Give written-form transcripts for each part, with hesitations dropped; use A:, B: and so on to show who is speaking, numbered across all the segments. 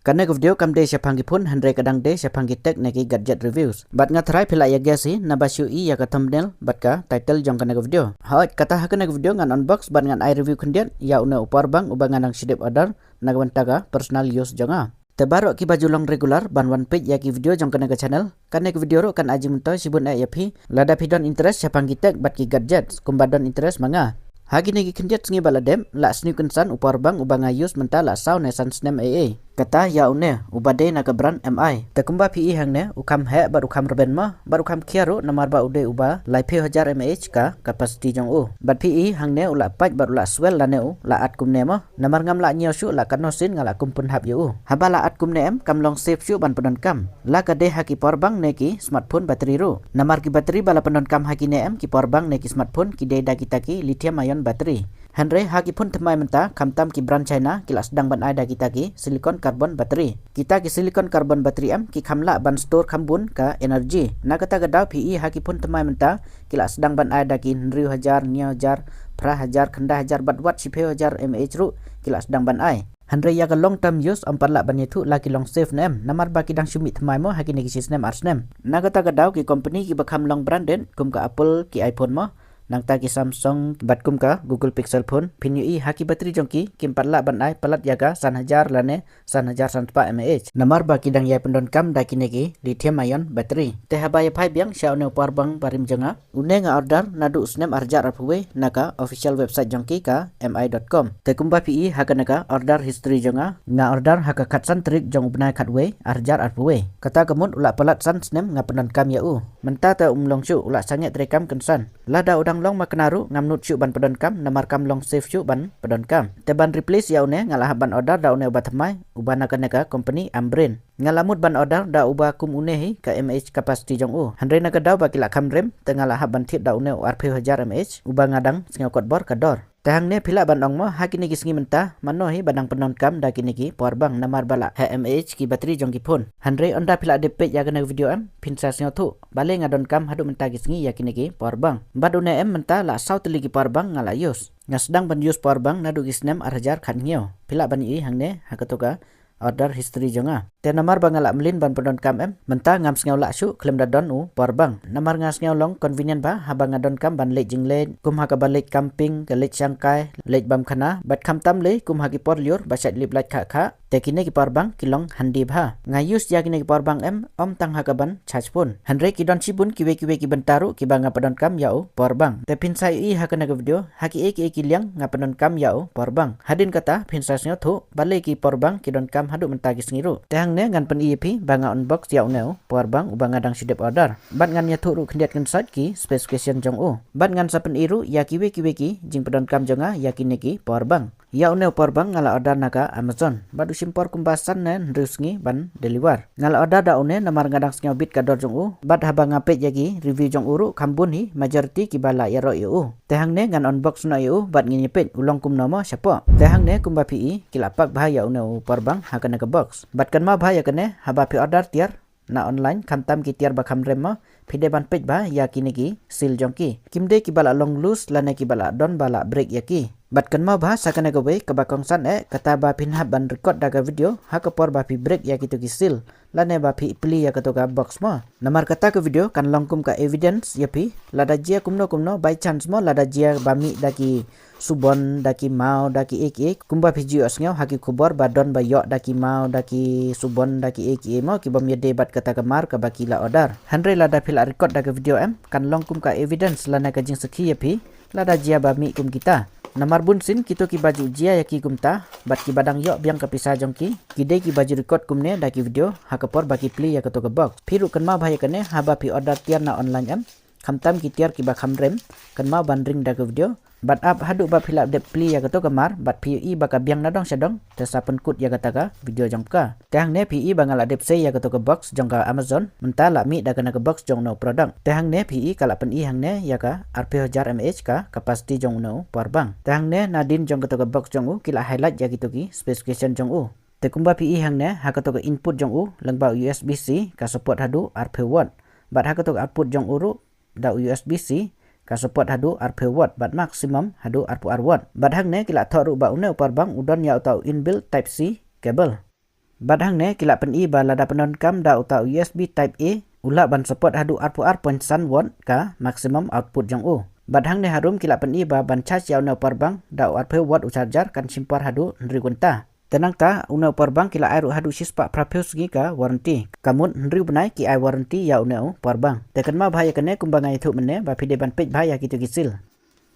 A: Karena video kam de syapanggi pun handre kadang de syapanggi tek neki gadget reviews. Bat ngatrai pila ya gasi nabasyu I ya ka thumbnail bat ka title jong kana video. Hawat kata hakana video ngan unbox bat ngan I review kendian ya una upar bang ubang nang shidip order nagwantaga personal use jonga. Terbaru ki baju long regular ban one page ya ki video jong kana channel. Karena ki video ro kan aji munto sibun ya phi lada pidon interest syapanggi tek bat ki gadget kumbadon interest manga. Hagi negi kendiat sengi baladem la sniu kensan upar bang ubang ayus mentala saw nesan snem AA. Kata ya une ubade na brand MI. Takumba PE hangne ukam he bar ukam reben ma bar ukam kiaru namar ba ude uba laipe 1000 mAh ka capacity jong u. Bat PE hangne ula paj bar ula swell la neu la at kumne ma namar ngam la nyau syu la kanosin ngala kumpun hab yu. Haba la at kumne em kam long save syu ban pedon kam. La kade haki power bank neki smartphone bateri ru. Namar ki bateri bala pedon kam haki ne em ki power bank neki smartphone ki de da kita ki lithium ion bateri. Henry haki pun temai menta kamtam ki brand China kilas sedang ban ada kita ki silicon carbon battery. Kita ki silicon carbon battery am ki kamla ban store kambun ka energy. Na kata gadau PE haki pun temai menta kilas sedang ban ada ki 1000 9,000 pra hajar kenda hajar bat watt 10,000 mAh ru kilas sedang ban ai. Henry ya ka long term use ampat la ban itu laki long save nem namar baki dang sumit temai mo haki neki sistem arsnem. Na kata gadau ki company ki bakam long branded kum ka Apple ki iPhone mo nang taki Samsung batkum ka Google Pixel phone pinyu I haki bateri jongki kim patla banai palat yaga 1000 lane 1000 mAh namar baki dang yai pendon kam daki neki lithium ion battery te habaya pai biang syau ne par bang parim jonga une nga order nadu snem arjar apwe naka official website jongki ka mi.com te kumba PE hakanaka order history jonga nga order haka khatsan trik jong ubnai khatwe arjar apwe kata kemun ula palat san snem nga pendon kam yau menta ta umlong chu ula sange trekam kensan lada udang long maknaru ngamnut syu ban pedon kam namar kam long save syu ban pedon kam te ban replace yaune ngalah ban order da une ubat mai ubana kaneka company Ambren ngalamut ban order da uba kum unehi ka mAh capacity jong u handre na kadau bakila kam rem te ngalah ban thit da une rp 1000 mAh uba ngadang sngau kot bor kador tahang ne phila ban ong mo hakini ki singi menta manohi banang penon kam da kini ki power bank namar bala mAh ki bateri jong ki phone handre onda phila de page ya kana video am pinsa sngau thu bale ngadon kam hadu menta ki singi ya kini ki power bank badune em menta la sauteli ki power bank ngala use ngasdang ban use power bank nadu gisnem arjar khan ngio phila ban I hangne hakatoka order history jonga te namar bangala mlin ban pedon kam em menta ngam sngau la syu klem da don u power bank namar ngas ngau long convenient ba habang ngadon kam ban lej jingle kum ha ka ban lej camping ke lej sangkai lej bam khana bat kham tam le kum ha ki por liur ba sat lip laj kha kha te kine ki power bank kilong handi bha nga use ya kine ki power bank em om tang ha ka ban charge phone handre ki don sibun kiwe ki bentaru ki banga pedon kam yau power bank te pinsai I ha kana video ha ki ek liang nga pedon kam yau power bank hadin kata pinsai snyo thu bale ki power bank ki don kam hadu menta ki sngiru te hang ne ngan pen EP banga unbox yau neu power bank ubanga dang sidep order bat ngan nya thu ru khendiat kan sat ki specification jong u bat ngan sa pen iru ya kiwe ki jing pedon kam jonga ya kine ki power bank yau neu power bank ngala order naka Amazon badu simpor kumbasan nen rusngi ban deliver ngala order da une namar ngadang sngau bit kador jong u bat haba ngapet yagi review jong uru kambun hi majority ki bala ya ro yu te hang ne ngan unbox na yu bat ngi nyepet ulong kum nomo syapo te hang ne kumba PE kilapak bahaya une power bank hakana ka box bat kan ma bahaya kene haba pi order tiar na online kamtam ki tiar bakam rem ma phide ban pej ba ya kini ki sil jongki kimde ki bala long loose lane ki bala don bala break yaki bat kan ma bahasa kana ka we ka bakong san kata ba pinhab ban record daga video ha ka por ba pi break ya kitu ki sil lane ba pi pli ya ka to ka box mo namar kata ka video kan longkum ka evidence ya pi lada jia kumno by chance mo lada jia bami daki subon daki mau daki ek kumba video asngau haki khubor badon ba yo daki mau daki subon daki ek mo ki bam yede bat kata kamar ka bakila order handre lada phil record daga video em kan longkum ka evidence lana ka jing sakhi ya pi lada jia bami kum kita namar bunsin kito ki baju jia yaki kumta bat ki badang yo biang ka pisa jongki kide ki baju record kumne daki video hakapor baki pli ya ka to ka box phiru kan ma bhai kane haba pi order tiar na online em khamtam ki tiar ki ba kham rem kan ma ban ring daga video bat up hadu ba philap de pli ya ka to kamar bat PE ba ka biang na dong sedong te sapen kut ya kata ka video jongka tehang ne PE bangala dep se ya ka to ka box jongka Amazon menta la mi da kana ka box jong no product tehang ne PE kala pen I hang ne ya ka rp 1000 mAh ka capacity jong no power bank tehang ne nadin jong ka to ka box jong u kila highlight ya gitu ki specification jong u te kumba PE hang ne ha ka to ka input jong u lengba USB-C ka support hadu rp watt bat ha ka to ka output jong uru da USB-C ka support hadu rp watt bat maximum hadu rp watt bat hang ne kila thoru ba une upar bang udon ya utau inbuilt type C cable Badhang ne kila pen I ba lada penon kam da uta USB type A ula ban support hadu R4R 0.1 watt ka maximum output jong u. Badhang ne harum kila pen I ba ban charge ya una powerbang da R4 watt u charger kan simpar hadu nri gunta. Tenang ta una powerbang kila air hadu sispa prapius gi ka warranty. Kamun nri benai ki ai warranty ya una powerbang. Tekan ma bahaya kene kumbangai thu mene ba pide ban page bahaya kitu kisil.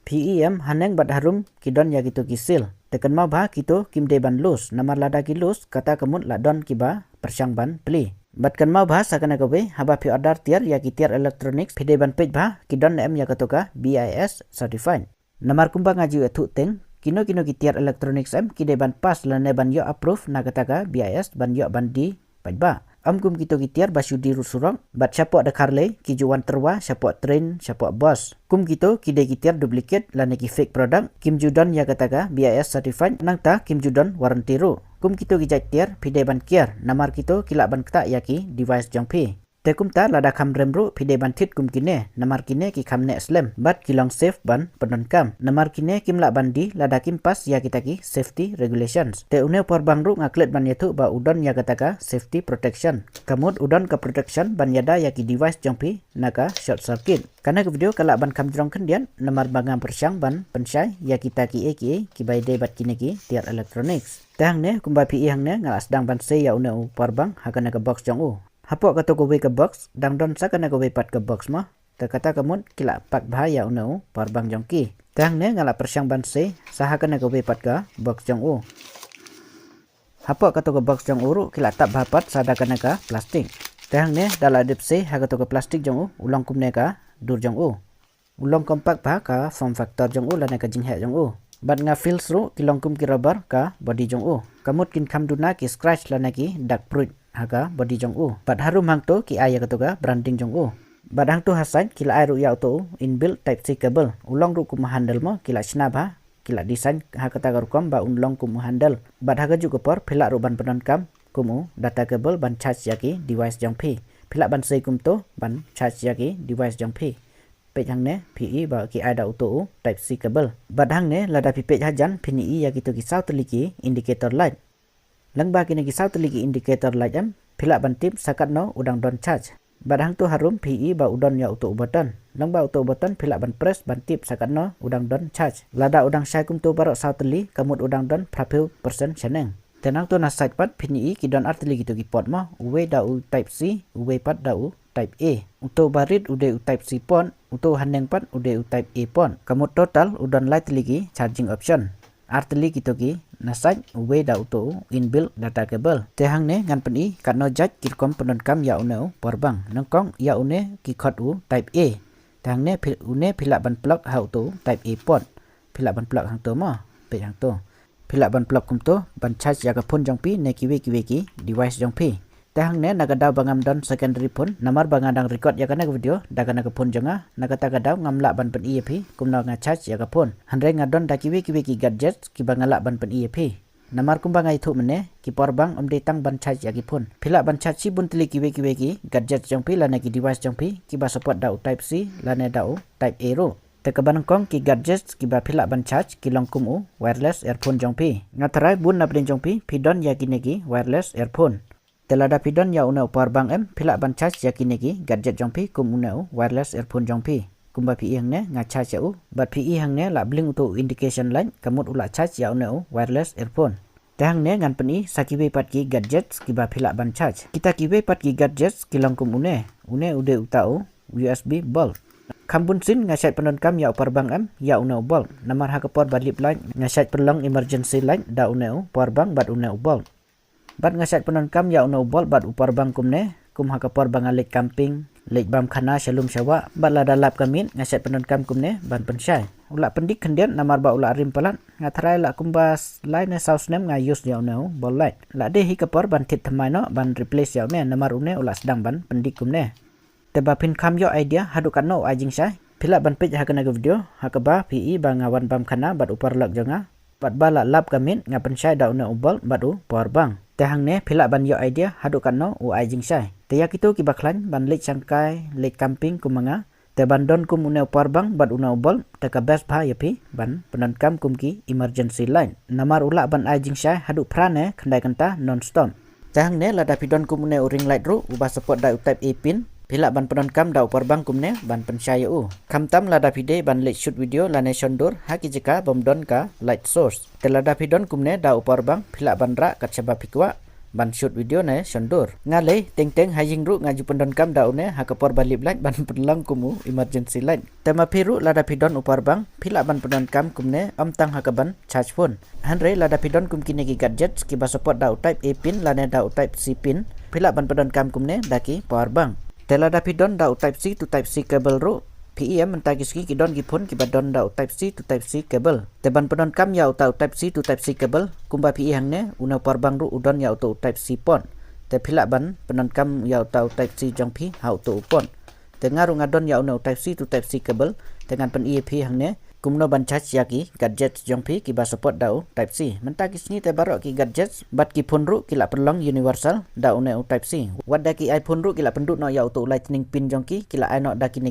A: PEM haneng bad harum kidon ya gitu kisil. Tekan mau bah kito kimde ban lus. Namar lada ki lus kata kemut ladon kiba persyang ban peli. Bat kan mau bah sakana kowe haba pi order tiar ya ki tiar electronics pide ban page bah kidon em ya katoka BIS certified. Namar kumbang aju etu teng kino ki tiar electronics em kide ban pas lane ban yo approve na kataka BIS ban yo ban di page ba. Kum kito kitiar basu di rusurong bat siapa ada karle kijuan terwa siapa train siapa bos kum kito kide kitiar duplicate lane ki fake product kim judon ya kataga BIS certified nang ta kim judon warranty ru kum kito kijat tiar pide ban kiar namar kito kila ban kta yaki device jongpi tekum ta lada kam remru pide ban tit kum kine namar kine ki kam ne slam bat kilong safe ban penon kam namar kine kim la bandi lada kim pas ya kita ki safety regulations te une por bang ru ngaklet ban yetu ba udon ya kataka safety protection kamut udon ka protection ban yada ya ki device jongpi naka short circuit kana ke video kala ban kam jrong kendian namar bangam persyang ban pensai ya kita ki ki bai de bat kine ki tiar electronics tang ne kumba pi hang ne ngala sedang ban se ya une por bang hakana ka box jong u Hapo kato kowe ke box dang don sa kana kowe pat ke box mah terkata kamun kila pak bahaya unau parbang jongki tang ne ngala persyang ban se saha kana kowe pat ke box jong u Hapo kato ke box jong uru kila tap bapat sada kana ka plastik tang ne dala dip se ha kato ke plastik jong u ulong kum ne ka dur jong u ulong kompak ba ka form factor jong u lana ka jinghe jong u bat nga fills ru kilong kum ki rubber ka body jong u kamut kin kam duna ki scratch lana ki dark fruit haga body jong u bat harum hang to ki aya katoga branding jong u bat hang to hasan kila ai ru ya to inbuilt type C cable ulong ru kum handle mo kila chna ba kila design ha kata gar kom ba ulong kum handle bat haga ju por phila ru ban penon kam kumu data cable ban charge yaki device jong phi phila ban sei kum to ban charge yaki device jong phi page hang ne PE ba ki ai da to type C cable bat hang ne lada pi page hajan phini yaki to ki south liki indicator light Lang ba kini kisau teligi indicator light em phila ban tip sakat no udang don charge badang tu harum PE ba udon ya auto button lang ba auto button phila ban press ban tip sakat no udang don charge lada udang sai kum tu barok sau teli kamut udang don prapil persen chaneng tenang tu na side pat PE ki don artili gitu ki pot ma uwe da u type C uwe pat da u type A untuk barit ude u type C pon untuk haneng pat ude u type A pon kamut total udon light ligi charging option artili gitu ki nasaj uwe da uto inbuilt data cable tehang ne ngan peni katno jaj kirkom penon kam ya une porbang nangkong ya une ki khot u type A tehang ne une phila ban plug ha uto type A port phila ban plug hang to ma pe hang to phila ban plug kum to ban charge ya ka phone jong pi ne kiwe ki device jong pi tehang ne nagada bangam don secondary phone namar bangadang record ya kana video da kana ka phone jonga nagata gadau ngamla ban pen EP kumna nga charge ya ka phone hanre ngadon da kiwe ki gadgets ki bangala ban pen EP namar kumbangai thu mene ki porbang omde tang ban charge ya ki phone phila ban charge si buntli kiwe ki gadgets jong pi lana ki device jong pi ki ba support da type C lana da type A ro tekaban kong ki gadgets ki ba phila ban charge ki longkum u wireless earphone jong pi ngatarai bun na jong pi pidon ya ki wireless earphone telada pidon ya una powerbang em phila ban charge ya kinegi gadget jongpi kum una wireless earphone jongpi kumba pi hang ne nga charge ya u bat pi hang ne la bling to indication line kamut ula charge ya una wireless earphone tang ne ngan peni sakiwe pat ki gadgets ki ba phila ban charge kita kiwe pat ki gadgets kilong kum une ude utau USB bulb kambun sin nga set penon kam ya powerbang em ya una bulb namar ha ka por balip line nga set perlong emergency line da una powerbang bat una bulb Bat ngasat penon kam ya una bol bat upar bang kumne kum ha kapor bang alik camping lek bam khana shalum syawa bat la dalap kamin ngasat penon kam kumne ban pensai ula pendik kendian namar ba ula rim palan ngatrai la kumbas line saus nem nga use ya una bol light la de hi kapor ban tit thamai no ban replace ya me namar une ula sedang ban pendik kumne teba pin kam yo idea hadukan no ajing sai phila ban page ha kana video ha ka ba PE ba ngawan bam khana bat upar lak janga bat bala lap kamin nga pensai da una ubol batu power bang tehang ne phila ban yo idea hadukan no u ai jing sai te yakito ki baklan ban lek sangkai lek camping kumanga te bandon kum une power bang bat una ubol te ka best bha yapi ban penon kam kum ki emergency line namar ula ban ai jing sai hadu prane khandai kanta non stop Tahang ne lada pidon kumne ring light ru ubah support da type A pin. Pila ban penon kam da upar bang kumne ban pensyaya kam tam lada pide ban let shoot video lane shondur haki jika bomdon ka light source. Te lada pidon kumne da upar bang pila ban ra kat syaba pikwa ban shoot video ne shondur. Ngale teng hajing ru ngaju pendon kam da une hakapor balip light ban pedlang kumu emergency light. Tema piru lada pidon upar bang pila ban penon kam kumne tang hakaban charge phone. Hanre lada pidon kum kine ki gadget kiba support da type A pin lane da type C pin pila ban pedon kam kumne daki power bank. Tela da pidon da type C to type C cable ru PEM mentagi ski kidon gipun kibadon da type C to type C cable. Teban pedon kam ya type C to type C cable kumba PE hang ne una parbang ru udon ya type C pon. Te pila ban pedon kam ya type C jong pi ha pon. Tengar ngadon ya una type C to type C cable dengan pen EAP hang ne kumno ban charge yaki gadget jong pi kiba support da type C. Mentagi sni te barok ki gadgets bat ki pun ru kila perlong universal da una type C. Wada ki iPhone ru kila pendut no ya lightning pin jong ki kila ai no da ki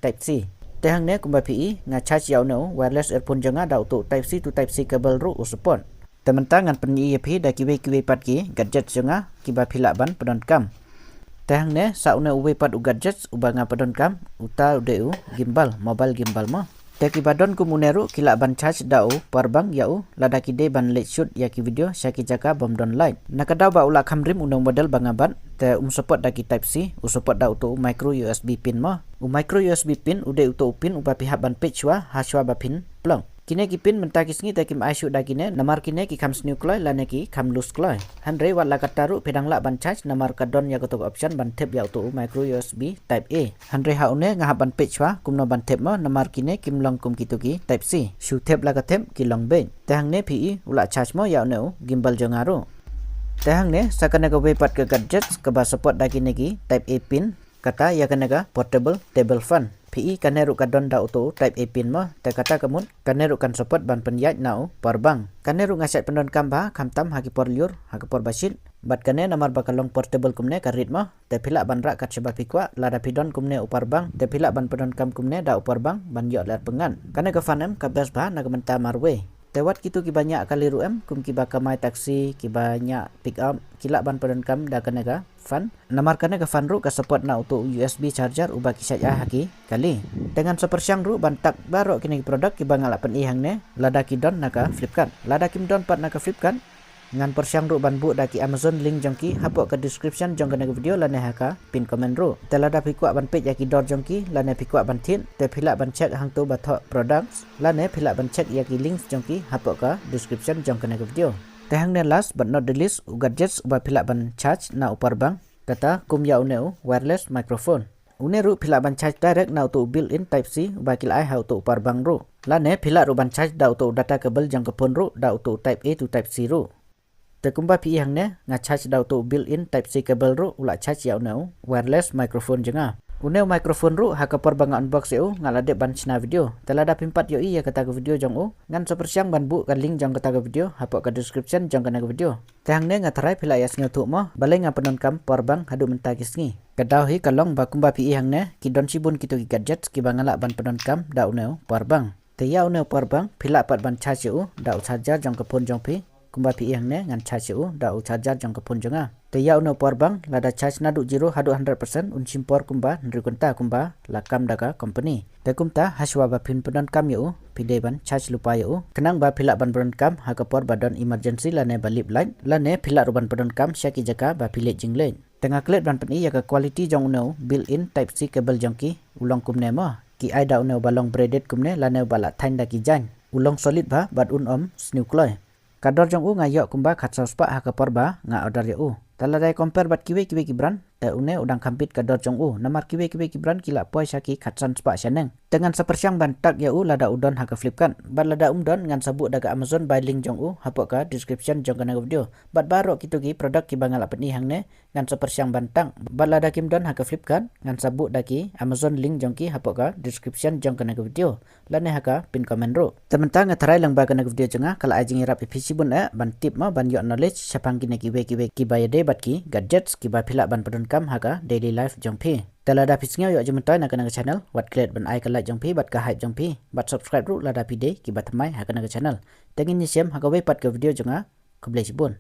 A: type C. Te hang ne kumba PE nga charge ya una wireless earphone jonga da type C to type C cable ru support. Tementangan pen EAP da ki pat ki gadget jonga kiba pila ban pedon kam. Te hang ne sa una pat u gadgets uba nga pedon kam uta udeu gimbal mobile gimbal mo. Teki badon kumuneru kila ban charge dau parbang yau lada kide ban let shoot yaki video syaki jaka bomdon light. Nakadaw ba ula kamrim unang model bangaban te support daki type C support da utu micro USB pin mo. Micro USB pin ude utu pin uba pihak ban page wa haswa ba pin plong. Kine ki pin mentakis ngi te kim aisyu da kine namar kine ki kam snew kloy lane ki kam loose kloy. Hanre wat la kataru pedang la ban charge namar kadon ya kotok option ban tip ya utu micro USB type A. Hanre haune ngahap ban page wa kumno ban tip mo namar kine kim long kum kituki type C. Shu tip la katip ki long ben. Tehang ne PE ula charge mo ya une gimbal jongaru. Tehang ne sakana ka wepat ke gadgets ke ba support da kine ki type A pin kata ya kanaga portable table fan. PE kaneru kadon da auto type A pin mo te kata kamun kaneru kan support ban penyat nau parbang kaneru ngaset pendon kamba kamtam haki por liur haki por basit bat kane namar bakalong portable kumne karit mo te pila ban rak kat sebab pikwa lada pidon kumne uparbang te pila ban pendon kam kumne da uparbang ban yot lar pengan kane ka fanem kabdas ba na menta marwe tewat kitu ki banyak kali ruem kum ki bakamai taksi ki banyak pick up kila ban pendon kam da kane ka fan namar kane ka fan ru ka support na auto USB charger ubah kisah ya haki kali dengan sepersyang ru bantak baru kini produk ki bangala pen ihang ne lada ki don naka Flipkart lada kim don pat naka Flipkart ngan persyang ru ban bu daki Amazon link jongki hapok ke description jong kene video lane haka pin komen ru te lada pikwa ban page yaki dor jongki lane pikwa ban tin te phila ban check hang tu bathok products lane phila ban check yaki links jongki hapok ka description jong kene video te hang ne last but not the least gadgets uba phila ban charge na upar bang kata kum ya uneu wireless microphone uneru phila ban charge direct na auto built-in type C uba kila ai ha auto upar bang ru lane phila ru ban charge da auto data cable jong ke phone ru da auto type A to type C ru te kumba PE hang ne nga charge da auto built-in type C cable ru ula charge ya uneu wireless microphone jenga uneu microphone ru ha kapor bang unbox eu ngalade ban china video telada pimpat yo iya kata ke video jong u ngan sepersyang ban bu kan link jong kata ke video hapok ke description jong kana ke video te hang ne nga tarai phila yas ngeu mo baleng nga penon kam por bang hadu mentagis ngi kadaw hi kalong ba kumba PE hang ne ki don sibun kitu ki gadgets ki bangala ban penon kam da uneu por bang te ya uneu por bang phila pat ban charge eu da charger jong ke phone jong pi kumba PE hang ne ngan charge eu da charger jong ke phone jonga te ya uneu por bang lada charge na du 0 hadu 100% un simpor kumba nrikunta kumba lakam daga company te kumta haswa ba pin penon kam eu pide ban charge lupa eu kenang ba phila ban penon kam ha kapor badon emergency lane balip light lane phila ruban penon kam syaki jaka ba phile jingle tengah klet ban pen iya ka quality jong uneu built-in type C cable jongki ulong kumne mo ki ai da uneu balong braided kumne lane bala thain da ki jan ulong solid ba bad un snew kloy kador jong u ngayok kumba khatsa spa ha kapor ba nga order ya u taladai compare bat kiwe ki brand te une udang kampit kador jong u namar kiwe ki brand kila poi syaki khatsan spa syaneng dengan sepersyang ban tak ya u lada udon ha ka Flipkart bat lada umdon ngan sabuk daga Amazon by link jong u hapok ka description jong kana video bat baro kitu ki produk ki bangala pen hang ne ngan sepersyang ban tang bat lada kim don ha ka Flipkart ngan sabuk daki Amazon link jong ki hapok ka description jong kana video lane ha ka pin komen ro tementang ngatrai lang ba kana video jonga kala ajing irap efisi bun ban tip ma ban yo knowledge sapang kine ki bayade bat ki gadgets ki ba phila ban pedon kam haka daily life jong pi telada pisngeu yo jumentoy na kana channel wat klet ban ai ka like jong pi bat ka hype jong pi bat subscribe ru lada pide ki bat mai haka na channel tengin ni sem haka we pat ke video jonga kublai sibun